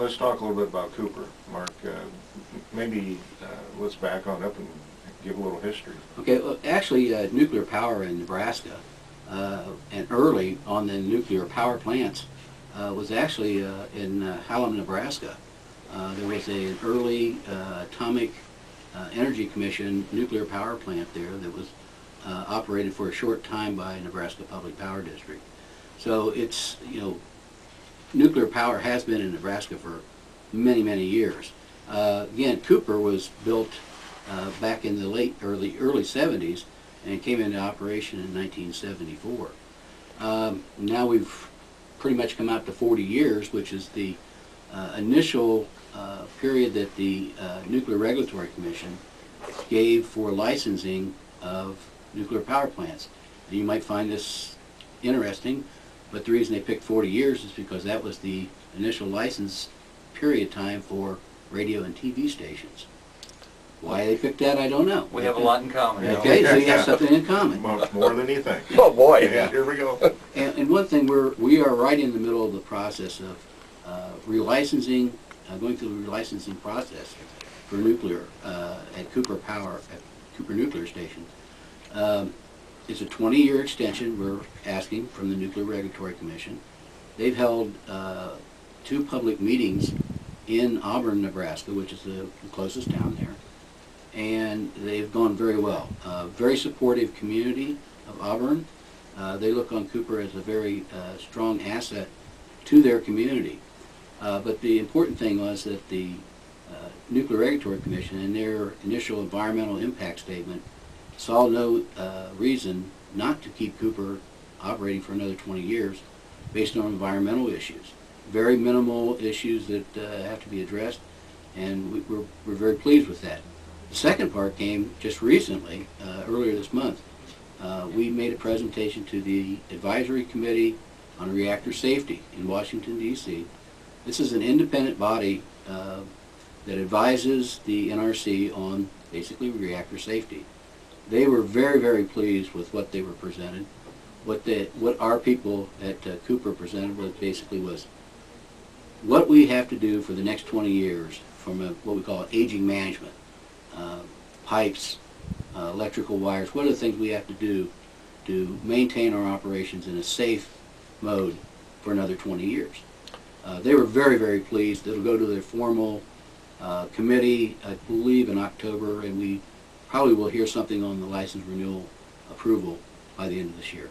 let's talk a little bit about Cooper, Mark. Maybe let's back on up and give a little history. Okay, well, actually, nuclear power in Nebraska and early on the nuclear power plants was actually in Hallam, Nebraska. There was an early atomic energy commission nuclear power plant there that was operated for a short time by Nebraska Public Power District. So it's, nuclear power has been in Nebraska for many, many years. Again, Cooper was built back in the early 70s and came into operation in 1974. Now we've pretty much come out to 40 years, which is the initial period that the Nuclear Regulatory Commission gave for licensing of nuclear power plants. And you might find this interesting, but the reason they picked 40 years is because that was the initial license period time for radio and TV stations. Why they picked that, I don't know. We have a lot in common. Okay, so you have something in common. Much more than you think. Oh boy. Yeah, here we go. And one thing, we are right in the middle of the process of relicensing, going through the relicensing process for nuclear at Cooper Nuclear Station. It's a 20-year extension we're asking from the Nuclear Regulatory Commission. They've held 2 public meetings in Auburn, Nebraska, which is the closest town there, and they've gone very well. Very supportive community of Auburn. They look on Cooper as a very strong asset to their community. But the important thing was that the Nuclear Regulatory Commission, in their initial environmental impact statement, saw no reason not to keep Cooper operating for another 20 years based on environmental issues. Very minimal issues that have to be addressed, and we're very pleased with that. The second part came just recently, earlier this month. We made a presentation to the Advisory Committee on Reactor Safety in Washington, D.C. This is an independent body that advises the NRC on basically reactor safety. They were very, very pleased with what they were presented. What our people at Cooper presented was what we have to do for the next 20 years from what we call aging management. Pipes, electrical wires, what are the things we have to do to maintain our operations in a safe mode for another 20 years. They were very, very pleased. It'll go to their formal committee, I believe, in October, and we probably will hear something on the license renewal approval by the end of this year.